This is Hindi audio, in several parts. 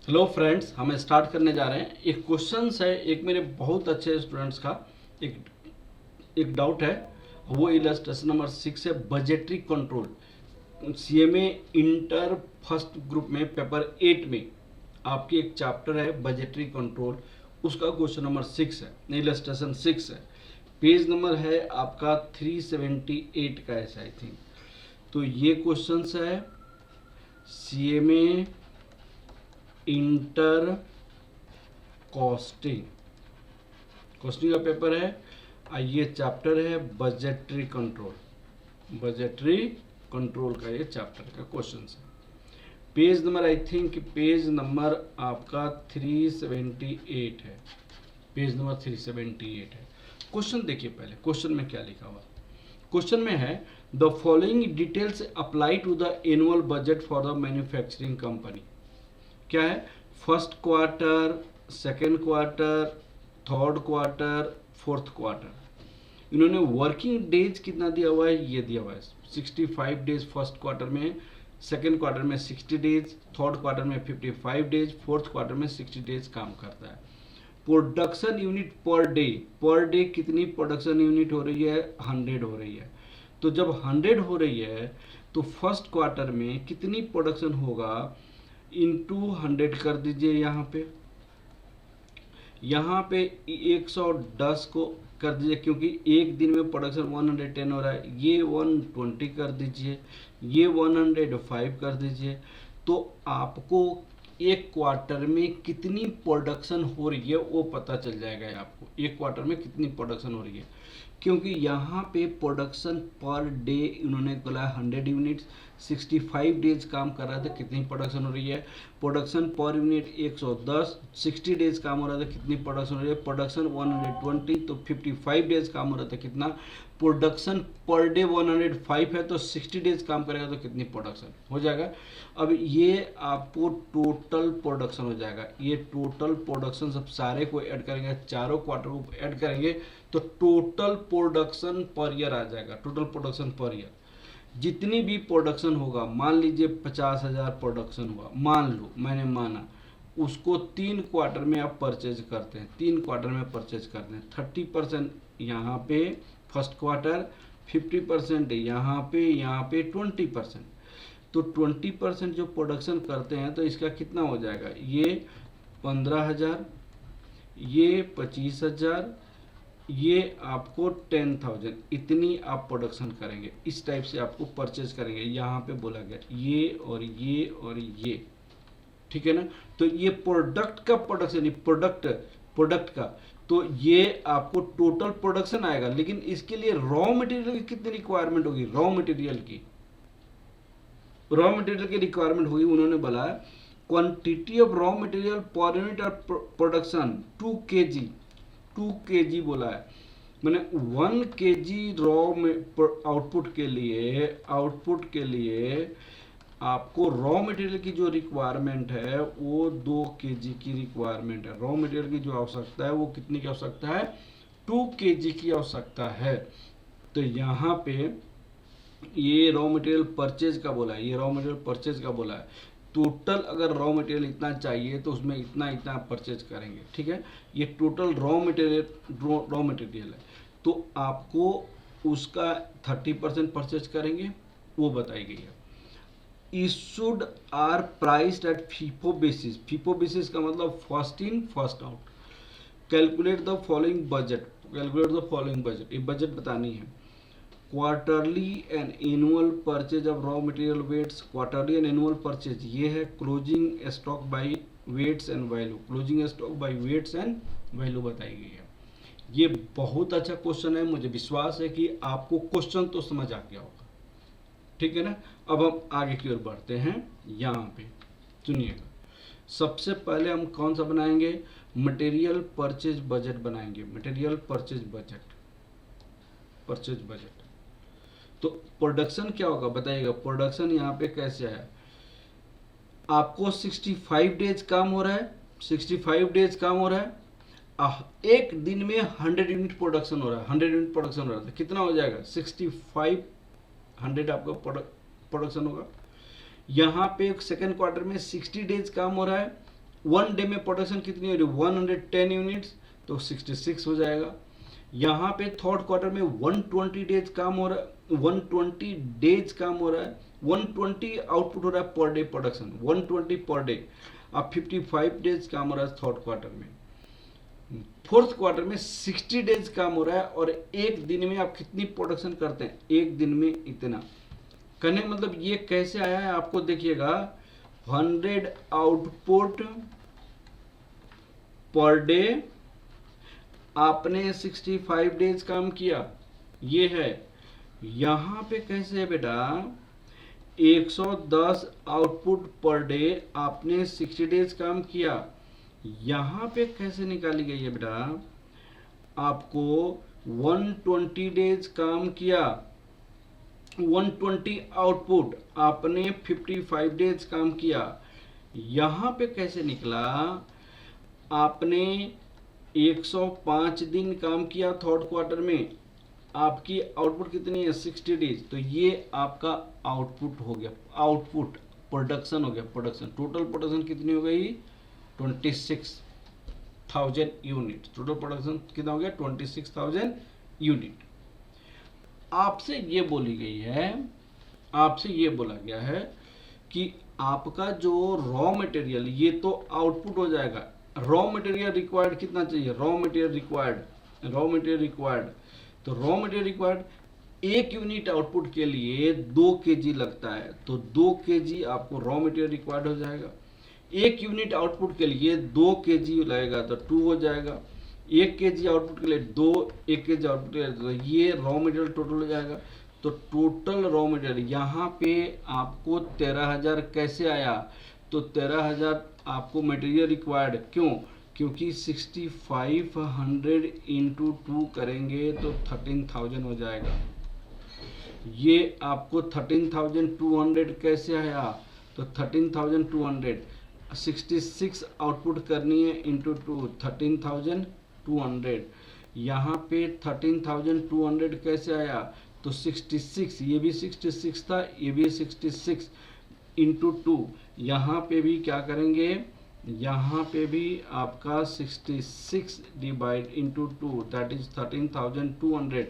हेलो फ्रेंड्स, हम स्टार्ट करने जा रहे हैं। एक क्वेश्चन है, एक मेरे बहुत अच्छे स्टूडेंट्स का एक एक डाउट है। वो इलस्ट्रेशन नंबर 6 है, budgetary control. CMA inter first group में पेपर 8 में आपकी एक चैप्टर है बजटरी कंट्रोल, उसका क्वेश्चन नंबर 6 है, इलस्ट्रेशन 6 है। पेज नंबर है आपका 378 का ऐसा आई थिंक। तो ये क्वेश्चन है सीएमए इंटर कॉस्टिंग कॉस्टिंग का पेपर है। ये चैप्टर है बजटरी कंट्रोल का ये चैप्टर का क्वेश्चन है। Page number I think page number आपका 378 है। पेज नंबर 378 है। क्वेश्चन देखिए, पहले क्वेश्चन में क्या लिखा हुआ। क्वेश्चन में है the following details apply to the annual budget for the manufacturing company. क्या है? First quarter, second quarter, third quarter, fourth quarter. इन्होंने वर्किंग डेज कितना दिया हुआ है, ये दिया हुआ है 65 डेज फर्स्ट क्वार्टर में, सेकेंड क्वार्टर में 60 डेज, थर्ड क्वार्टर में 55 डेज, फोर्थ क्वार्टर में 60 डेज काम करता है। प्रोडक्शन यूनिट पर डे कितनी प्रोडक्शन यूनिट हो रही है? 100 हो रही है। तो जब 100 हो रही है तो फर्स्ट क्वार्टर में कितनी प्रोडक्शन होगा, इंटू 100 कर दीजिए। यहाँ पे 110 को कर दीजिए, क्योंकि एक दिन में प्रोडक्शन 110 हो रहा है। ये 120 कर दीजिए, ये 105 कर दीजिए। तो आपको एक क्वार्टर में कितनी प्रोडक्शन हो रही है वो पता चल जाएगा आपको, एक क्वार्टर में कितनी प्रोडक्शन हो रही है। क्योंकि यहाँ पे प्रोडक्शन पर डे इन्होंने बोला 100 यूनिट्स, 65 डेज काम कर रहा था, कितनी प्रोडक्शन हो रही है। प्रोडक्शन पर यूनिट 110, 60 डेज काम हो रहा था, कितनी प्रोडक्शन हो रही है। प्रोडक्शन 120, तो 55 डेज काम हो रहा था, कितना। प्रोडक्शन पर डे 105 है, तो 60 डेज काम करेगा तो कितनी प्रोडक्शन हो जाएगा। अब ये आपको टोटल प्रोडक्शन हो जाएगा। ये टोटल प्रोडक्शन सब सारे को ऐड करेंगे, चारों क्वार्टर को ऐड करेंगे तो टोटल प्रोडक्शन पर ईयर आ जाएगा। टोटल प्रोडक्शन पर ईयर जितनी भी प्रोडक्शन होगा, मान लीजिए 50,000 प्रोडक्शन हुआ, मान लो, मैंने माना, उसको 3 क्वार्टर में आप परचेज करते हैं, 3 क्वार्टर में परचेज करते हैं। 30% यहाँ पे फर्स्ट क्वार्टर, 50% यहाँ पे 20%। तो 20% जो प्रोडक्शन करते हैं तो इसका कितना हो जाएगा, ये 15,000, ये 25,000, ये आपको 10,000, इतनी आप प्रोडक्शन करेंगे। इस टाइप से आपको परचेज करेंगे। यहाँ पे बोला गया ये और ये और ये, ठीक है ना। तो ये प्रोडक्ट का प्रोडक्शन, प्रोडक्ट का, तो ये आपको टोटल प्रोडक्शन आएगा। लेकिन इसके लिए रॉ मटेरियल की कितनी रिक्वायरमेंट होगी, रॉ मटेरियल की रिक्वायरमेंट होगी। उन्होंने बोला quantity of raw material per unit of production 2 kg बोला है। मैंने 1 kg रॉ में आउटपुट के लिए आपको रॉ मटेरियल की जो रिक्वायरमेंट है वो 2 kg की रिक्वायरमेंट है। रॉ मटेरियल की जो आवश्यकता है वो कितनी की आवश्यकता है, 2 kg की आवश्यकता है। तो यहाँ पे ये रॉ मटेरियल परचेज का बोला है, ये रॉ मटेरियल परचेज का बोला है। टोटल अगर रॉ मटेरियल इतना चाहिए तो उसमें इतना परचेज करेंगे, ठीक है। ये टोटल रॉ मटेरियल है, तो आपको उसका 30% परचेज करेंगे, वो बताई गई है। Issued are priced at FIFO basis. FIFO basis का मतलब first in first out. Calculate the following budget, ये बजट बतानी है। Quarterly and annual purchase of raw material weights. Quarterly and annual purchase ये है closing stock by weights and value. Closing stock by weights and value बताई गई है। ये बहुत अच्छा क्वेश्चन है, मुझे विश्वास है कि आपको क्वेश्चन तो समझ आ गया होगा, ठीक है ना। अब हम आगे की ओर बढ़ते हैं। यहाँ पे सुनिएगा, सबसे पहले हम कौन सा बनाएंगे, मटेरियल परचेज बजट बनाएंगे। Material purchase budget. तो प्रोडक्शन क्या होगा बताइएगा। प्रोडक्शन यहाँ पे कैसे है, आपको 65 डेज काम हो रहा है, 65 डेज काम हो रहा है। एक दिन में 100 यूनिट प्रोडक्शन हो रहा है, 100 यूनिट प्रोडक्शन हो रहा है, तो कितना हो जाएगा, 65 100 आपका प्रोडक्शन होगा। यहाँ पे सेकेंड क्वार्टर में 60 डेज काम हो रहा है, वन डे में प्रोडक्शन कितनी हो रही है 110 यूनिट्स, तो 66 हो जाएगा। यहाँ पे थर्ड क्वार्टर में 120 डेज काम हो रहा है, 120 डेज काम हो रहा है, 120 आउटपुट हो रहा है per day production, 120 per day. अब 55 डेज काम हो रहा है थर्ड क्वार्टर में। फोर्थ क्वार्टर में 60 डेज काम हो रहा है, और एक दिन में आप कितनी प्रोडक्शन करते हैं, एक दिन में इतना। कहने मतलब ये कैसे आया है आपको देखिएगा, 100 आउटपुट पर डे, आपने 65 डेज काम किया, ये है। यहां पे कैसे है बेटा, 110 आउटपुट पर डे, आपने 60 डेज काम किया। यहां पे कैसे निकाली गई है बेटा, आपको 120 डेज काम किया, 120 आउटपुट, आपने 55 डेज काम किया। यहां पे कैसे निकला, आपने 105 दिन काम किया थर्ड क्वार्टर में, आपकी आउटपुट कितनी है 60 डेज, तो ये आपका आउटपुट हो गया, आउटपुट प्रोडक्शन हो गया, प्रोडक्शन। टोटल प्रोडक्शन कितनी हो गई 26,000 यूनिट, टोटल प्रोडक्शन कितना हो गया 26,000 यूनिट। आपसे ये बोली गई है, आपसे ये बोला गया है कि आपका जो रॉ मटेरियल, ये तो आउटपुट हो जाएगा, रॉ मटेरियल रिक्वायर्ड कितना चाहिए, raw material required, raw material required, तो रॉ मटेरियल रिक्वायर्ड एक यूनिट आउटपुट के लिए 2 kg लगता है, तो 2 kg आपको रॉ मटेरियल रिक्वायर्ड हो जाएगा। एक यूनिट आउटपुट के लिए 2 kg लगेगा तो 2 हो जाएगा, 1 kg आउटपुट के लिए 2, 1 kg आउटपुट के लिए तो ये रॉ मटेरियल टोटल हो जाएगा। तो टोटल रॉ मटेरियल यहाँ पे आपको 13,000 कैसे आया, तो 13,000 आपको मटेरियल रिक्वायर्ड, क्यों, क्योंकि 6500 इंटू 2 करेंगे तो 13,000 हो जाएगा। ये आपको 13,200 कैसे आया, तो 13,200, 66 आउटपुट करनी है इंटू 2, 13,200। यहाँ पे 13,200 कैसे आया, तो 66, ये भी 66 था, ये भी 66 इंटू 2। यहाँ पे भी क्या करेंगे, यहाँ पे भी आपका 66 डिवाइड इंटू 2, दैट इज 13,200।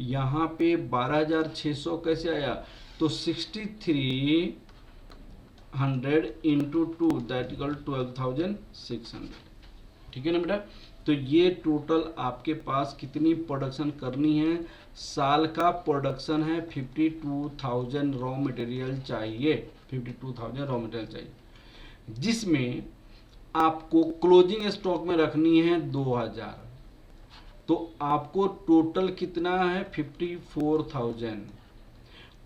यहाँ पे 12,600 कैसे आया, तो 6300 इंटू 2, दैट इक्वल 12,600। ठीक है ना बेटा। तो ये टोटल आपके पास कितनी प्रोडक्शन करनी है, साल का प्रोडक्शन है 52,000 रॉ मटेरियल चाहिए, 52,000 रॉ मटेरियल चाहिए, जिसमें आपको क्लोजिंग स्टॉक में रखनी है 2,000, तो आपको टोटल कितना है 54,000,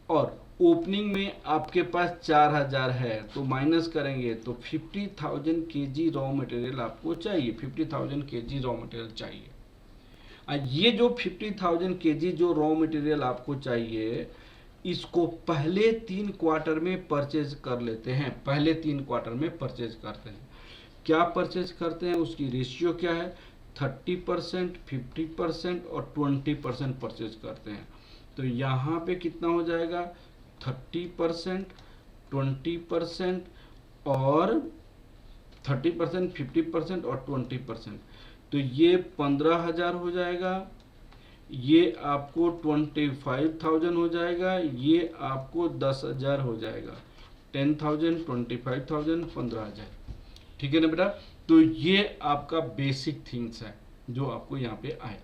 और ओपनिंग में आपके पास 4,000 है, तो माइनस करेंगे तो 50,000 kg रॉ मटेरियल आपको चाहिए, 50,000 kg रॉ मटेरियल चाहिए। ये जो 50,000 kg जो रॉ मटेरियल आपको चाहिए, इसको पहले 3 क्वार्टर में परचेज कर लेते हैं, पहले 3 क्वार्टर में परचेज करते हैं। क्या परचेज करते हैं, उसकी रेशियो क्या है, 30%, 50% और 20% परचेज करते हैं। तो यहाँ पे कितना हो जाएगा, 30%, 20% और 30%, 50% और 20%, तो ये 15,000 हो जाएगा, ये आपको 25,000 हो जाएगा, ये आपको 10,000 हो जाएगा, 10,000, 25,000, 15,000। ठीक है ना बेटा। तो ये आपका बेसिक थिंग्स है जो आपको यहाँ पे आए।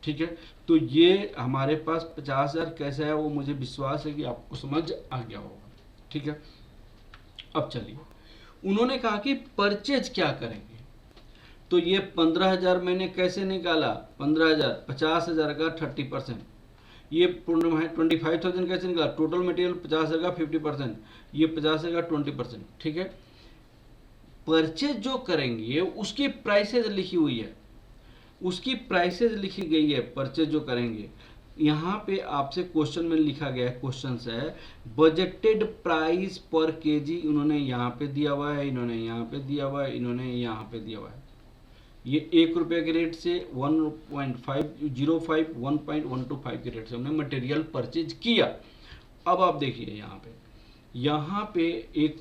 ठीक है, तो ये हमारे पास 50,000 कैसे है, वो मुझे विश्वास है कि आपको समझ आ गया होगा। ठीक है, अब चलिए, उन्होंने कहा कि परचेज क्या करेंगे, तो ये 15,000 मैंने कैसे निकाला, 15,000, 50,000 का 30%, ये 25,000 कैसे निकाला, टोटल मटेरियल 50,000 का 50%, ये 50,000 का 20%। ठीक है, परचेज जो करेंगे उसकी प्राइसेज लिखी हुई है, उसकी प्राइसेज लिखी गई है, परचेज जो करेंगे। यहाँ पे आपसे क्वेश्चन में लिखा गया है, क्वेश्चन है बजटेड प्राइस पर केजी, उन्होंने यहाँ पे दिया हुआ है, इन्होंने यहाँ पे दिया हुआ है, इन्होंने यहाँ पे दिया हुआ है। ये 1 रुपये के रेट से 1.505 1.125 के रेट से हमने मटेरियल परचेज किया। अब आप देखिए यहाँ पे 1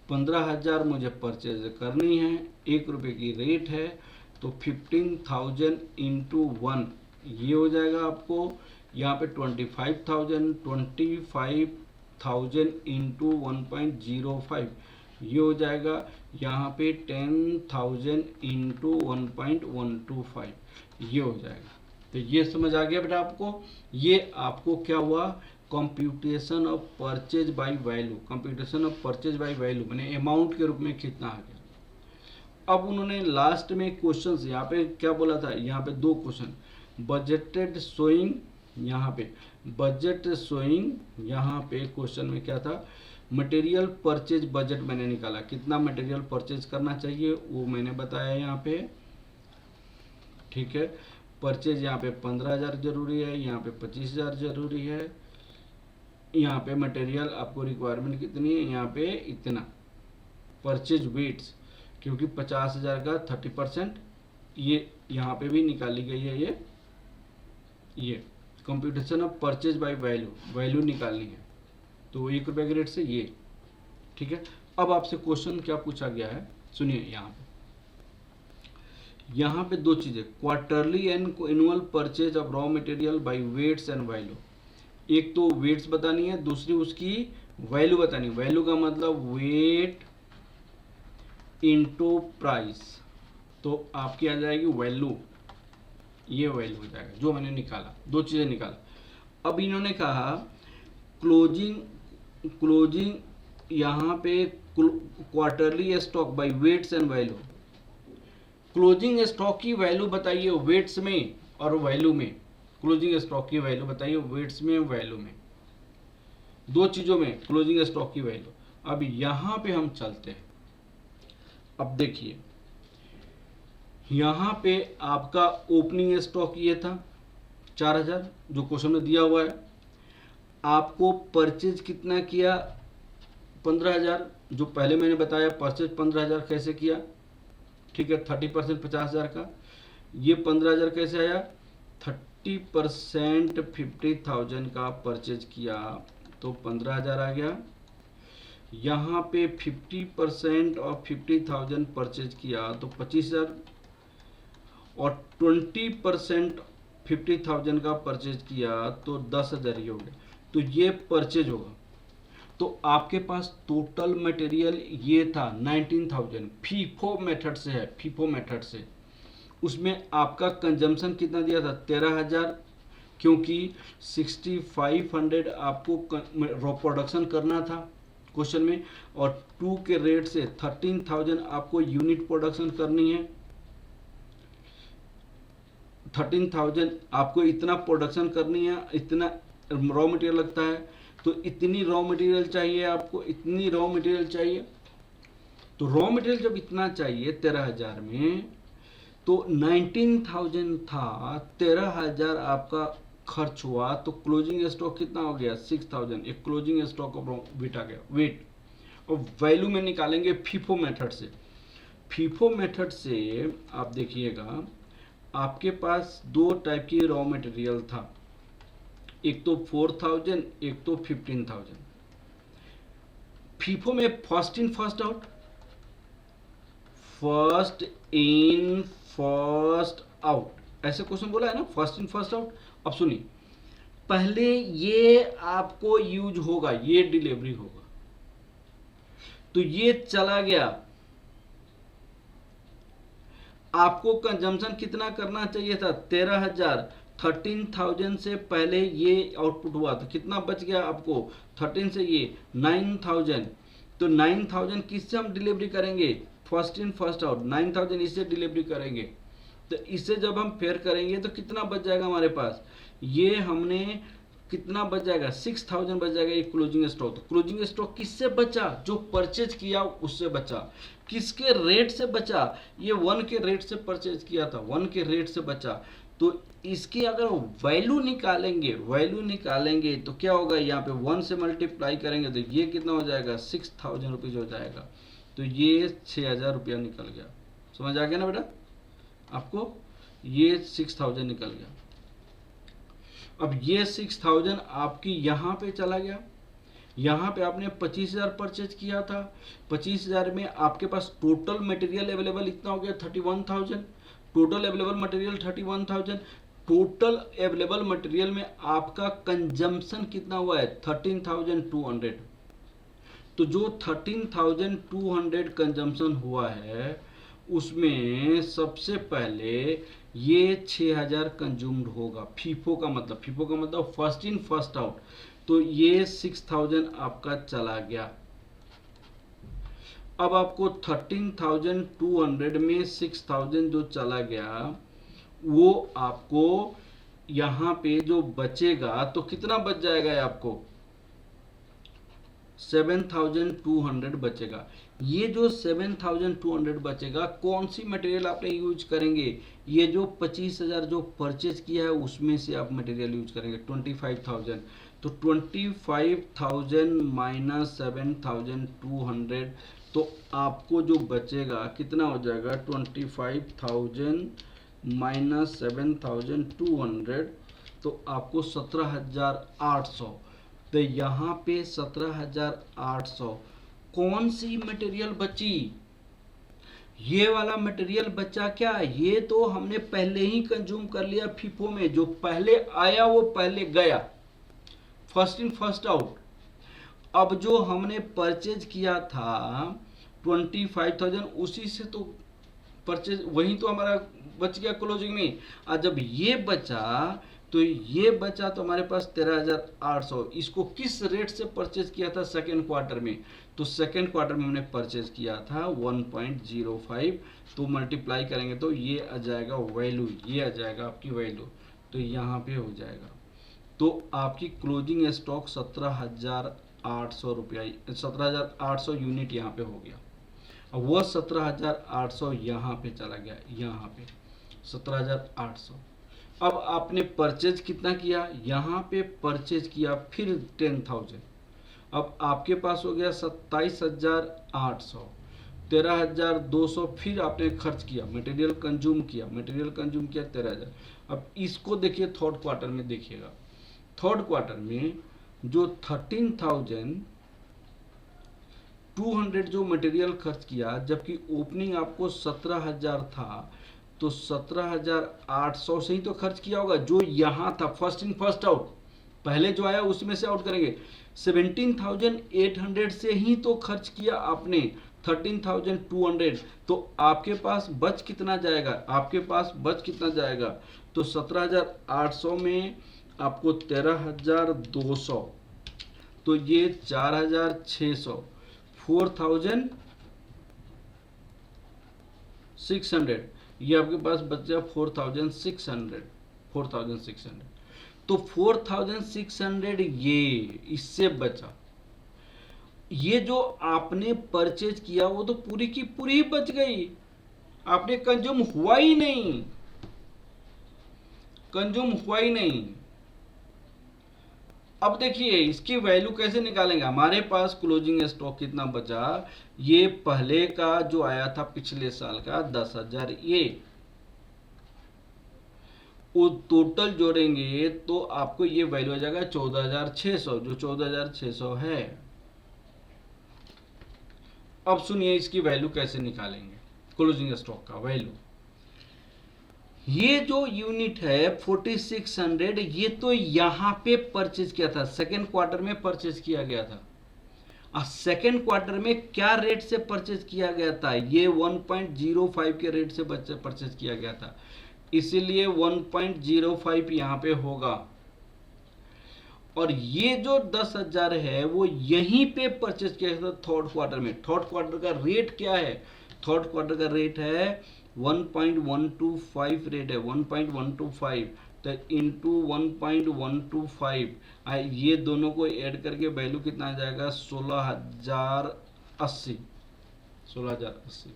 15,000 मुझे परचेज करनी है, 1 रुपये की रेट है, तो 15,000 इंटू 1 ये हो जाएगा आपको यहाँ पे 25,000 इंटू 1.05 ये हो जाएगा यहाँ पे 10,000 इंटू 1.125 ये हो जाएगा। तो ये समझ आ गया बेटा आपको। ये आपको क्या हुआ, computation of purchase by value, computation of purchase by value मैंने अमाउंट के रूप में कितना आ गया। अब उन्होंने लास्ट में क्वेश्चन यहाँ पे क्या बोला था, यहाँ पे 2 क्वेश्चन, बजटेड शोइंग, यहाँ पे बजट शोइंग, यहाँ पे क्वेश्चन में क्या था, मटेरियल परचेज बजट मैंने निकाला, कितना मटेरियल परचेज करना चाहिए वो मैंने बताया यहाँ पे, ठीक है। परचेज यहाँ पे 15,000 जरूरी है, यहाँ पे 25,000 जरूरी है, यहाँ पे मटेरियल आपको रिक्वायरमेंट कितनी है, यहाँ पे इतना परचेज वेट्स, क्योंकि 50,000 का 30% ये यहाँ पे भी निकाली गई है। ये computation of purchase by value निकालनी है, तो 1 रुपये के रेट से ये, ठीक है। अब आपसे क्वेश्चन क्या पूछा गया है, सुनिए यहाँ पे 2 चीजें, quarterly and annual purchase of raw material by weights and value. एक तो वेट्स बतानी है, दूसरी उसकी वैल्यू बतानी है। वैल्यू का मतलब वेट इंटू प्राइस, तो आपकी आ जाएगी वैल्यू, ये वैल्यू हो जाएगा जो मैंने निकाला, 2 चीजें निकाला। अब इन्होंने कहा क्लोजिंग यहाँ पे quarterly stock by weights and value, closing stock की वैल्यू बताइए वेट्स में और वैल्यू में, क्लोजिंग स्टॉक की वैल्यू बताइए वेट्स में वैल्यू में, 2 चीजों में क्लोजिंग स्टॉक की वैल्यू। अब यहां पे हम चलते हैं, अब देखिए यहां पे आपका ओपनिंग स्टॉक ये था 4,000 जो क्वेश्चन में दिया हुआ है, आपको परचेज कितना किया 15,000, जो पहले मैंने बताया परचेज 15,000 कैसे किया, ठीक है। 30% 50,000 का, ये 15,000 कैसे आया, 30% 50,000 का परचेज किया तो 15,000 आ गया। यहाँ पे 50% और 50,000 परचेज किया तो 25,000, और 20% 50,000 का परचेज किया तो 10,000 ही हो गया, तो ये परचेज होगा। तो आपके पास टोटल मटेरियल ये था 19,000, फीफो मेथड से है, फीफो मेथड से, उसमें आपका कंजम्पशन कितना दिया था 13,000, क्योंकि 6,500 आपको रॉ प्रोडक्शन करना था क्वेश्चन में, और 2 के रेट से 13,000 आपको यूनिट प्रोडक्शन करनी है। 13,000 आपको इतना प्रोडक्शन करनी है, इतना रॉ मटेरियल लगता है, तो इतनी रॉ मटेरियल चाहिए आपको, इतनी रॉ मटेरियल चाहिए। तो रॉ मटेरियल जब इतना चाहिए 13,000 में, तो 19,000 था, 13,000 आपका खर्च हुआ, तो क्लोजिंग स्टॉक कितना हो गया 6,000, एक क्लोजिंग स्टॉक ऑफ वेट आ गया, वेट। और वैल्यू में निकालेंगे फीफो मेथड से। फीफो मेथड से आप देखिएगा आपके पास 2 टाइप की रॉ मटेरियल था, एक तो 4,000, एक तो 15,000। फीफो में first in first out, first in first out, ऐसे क्वेश्चन बोला है ना, फर्स्ट इन फर्स्ट आउट। अब सुनिए, पहले ये आपको यूज होगा, ये डिलीवरी होगा, तो ये चला गया, आपको कंजम्पशन कितना करना चाहिए था 13,000, 13,000 से पहले ये आउटपुट हुआ तो कितना बच गया आपको, 13 से ये 9,000, तो 9,000 किससे हम डिलीवरी करेंगे, फर्स्ट इन फर्स्ट आउट, 9,000 इससे डिलीवरी करेंगे। तो इससे जब हम फेयर करेंगे तो कितना बच जाएगा हमारे पास, ये हमने कितना बच जाएगा 6,000 बच जाएगा, ये क्लोजिंग स्टॉक। तो क्लोजिंग स्टॉक किससे बचा, जो परचेज किया उससे बचा, किसके रेट से बचा, ये 1 के रेट से परचेज किया था, 1 के रेट से बचा। तो इसकी अगर वैल्यू निकालेंगे तो क्या होगा, यहाँ पे 1 से मल्टीप्लाई करेंगे तो ये कितना हो जाएगा 6,000 रुपीज हो जाएगा, तो ये 6,000 रुपया निकल गया। समझ आ गया ना बेटा आपको, ये 6,000 निकल गया। अब ये 6,000 आपकी यहाँ पे चला गया, यहाँ पे आपने 25,000 परचेज किया था, 25,000 में आपके पास टोटल मटेरियल अवेलेबल इतना हो गया 31,000, total available material 31,000, total available material में आपका कंजम्पशन कितना हुआ है 13,200। तो जो 13,200 कंजम्पशन हुआ है उसमें सबसे पहले ये 6,000 कंज्यूम्ड होगा। फीफो का मतलब फर्स्ट इन फर्स्ट आउट, तो ये 6,000 आपका चला गया। अब आपको 13,200 में 6,000 जो चला गया वो आपको यहाँ पे जो बचेगा तो कितना बच जाएगा आपको 7,200 बचेगा। ये जो 7,200 बचेगा कौन सी मटेरियल आपने यूज करेंगे, ये जो 25,000 जो परचेज किया है उसमें से आप मटेरियल यूज करेंगे 25,000। तो 25,000 माइनस 7,200, तो आपको जो बचेगा कितना हो जाएगा 25,000 माइनस 7,200, तो आपको 17,800। तो यहाँ पे 17,800 कौन सी मटेरियल बची, ये वाला मटेरियल बचा क्या, ये तो हमने पहले ही कंज्यूम कर लिया फीफो में, जो पहले आया वो पहले गया, फर्स्ट इन फर्स्ट आउट। अब जो हमने परचेज किया था 25,000 उसी से तो परचेज वही तो हमारा बच गया क्लोजिंग में। और जब ये बचा तो ये बचा तो हमारे पास 13,800। इसको किस रेट से परचेज किया था सेकेंड क्वार्टर में, तो सेकेंड क्वार्टर में हमने परचेज किया था 1.05, तो मल्टीप्लाई करेंगे तो ये आ जाएगा वैल्यू, ये आ जाएगा आपकी वैल्यू, तो यहाँ पे हो जाएगा। तो आपकी क्लोजिंग स्टॉक 17,800 रुपया, 17,800 यूनिट यहाँ पे हो गया। अब वह 17,800 यहाँ पे चला गया, यहाँ पे 17,800। अब आपने परचेज कितना किया, यहाँ पे परचेज किया फिर 10,000, अब आपके पास हो गया 27,800, 13,200 फिर आपने खर्च किया, मटेरियल कंज्यूम किया 13,000। अब इसको देखिए थर्ड क्वार्टर में, देखिएगा थर्ड क्वार्टर में जो 13,200 जो मटेरियल खर्च किया, जबकि ओपनिंग आपको 17,000 था, तो 17,800 से ही तो खर्च किया होगा, जो यहाँ था फर्स्ट इन फर्स्ट आउट, पहले जो आया उसमें से आउट करेंगे। 17,800 से ही तो खर्च किया आपने 13,200, तो आपके पास बच कितना जाएगा, आपके पास बच कितना जाएगा, तो 17,800 में आपको 13,200, तो ये 4,600, 4,600, ये आपके पास बचा 4,600। तो 4,600 ये इससे बचा। ये जो आपने परचेज किया वो तो पूरी की पूरी बच गई, आपने कंज्यूम हुआ ही नहीं, कंज्यूम हुआ ही नहीं। अब देखिए इसकी वैल्यू कैसे निकालेंगे, हमारे पास क्लोजिंग स्टॉक कितना बचा, ये पहले का जो आया था पिछले साल का 10,000, ये वो टोटल जोड़ेंगे तो आपको ये वैल्यू आ जाएगा 14,600, जो 14,600 है। अब सुनिए इसकी वैल्यू कैसे निकालेंगे, क्लोजिंग स्टॉक का वैल्यू। ये जो यूनिट है 4,600, ये तो यहां पे परचेज किया था, सेकेंड क्वार्टर में परचेज किया गया था। सेकेंड क्वार्टर में क्या रेट से परचेज किया गया था, ये 1.05 के रेट से परचेज किया गया था, इसीलिए 1.05 यहाँ पे होगा। और ये जो 10,000 है वो यहीं पे परचेज किया था थर्ड क्वार्टर में। थर्ड क्वार्टर का रेट क्या है, थर्ड क्वार्टर का रेट है 1.125 रेट है, 1.125, तो इंटू 1.125, ये दोनों को ऐड करके वैल्यू कितना आ जाएगा 16,080, 16,080।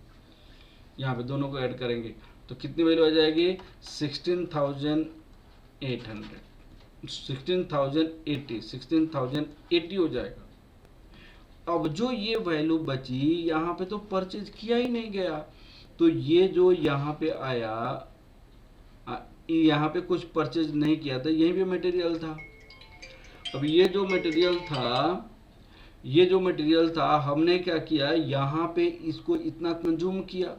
यहाँ पे दोनों को ऐड करेंगे तो कितनी वैल्यू आ जाएगी 16,800, 16,080 हो जाएगा। अब जो ये वैल्यू बची यहाँ पे तो परचेज किया ही नहीं गया, तो ये जो यहाँ पे आया, यहाँ पे कुछ परचेज नहीं किया था, यहीं पे मटेरियल था। अब ये जो मटेरियल था ये जो मटेरियल था हमने क्या किया, यहाँ पे इसको इतना कंज्यूम किया,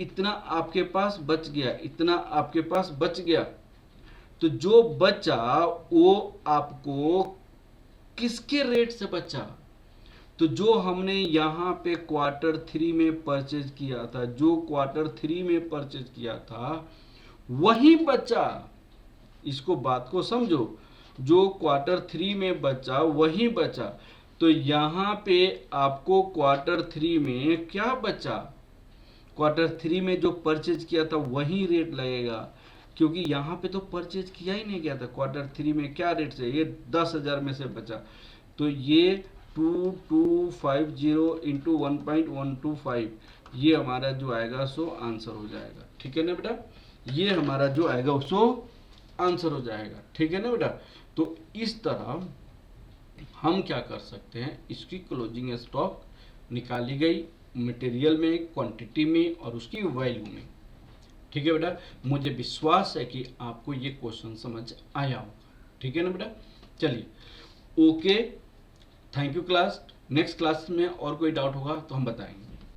इतना आपके पास बच गया, इतना आपके पास बच गया। तो जो बचा वो आपको किसके रेट से बचा, तो जो हमने यहाँ पे Q3 में परचेज किया था, जो Q3 में परचेज किया था वही बचा। इसको बात को समझो, जो Q3 में बचा वही बचा। तो यहाँ पे आपको Q3 में क्या बचा, Q3 में जो परचेज किया था वही रेट लगेगा, क्योंकि यहाँ पे तो परचेज किया ही नहीं गया था। Q3 में क्या रेट से, ये 10,000 में से बचा, तो ये 2250 इंटू 1.125, ये हमारा जो आएगा सो आंसर हो जाएगा। ठीक है ना बेटा, ये हमारा जो आएगा सो आंसर हो जाएगा। ठीक है ना बेटा, तो इस तरह हम क्या कर सकते हैं, इसकी क्लोजिंग स्टॉक निकाली गई मटेरियल में, क्वांटिटी में और उसकी वैल्यू में। ठीक है बेटा, मुझे विश्वास है कि आपको ये क्वेश्चन समझ आया होगा। ठीक है ना बेटा, चलिए okay, thank you class. Next class में और कोई डाउट होगा तो हम बताएंगे।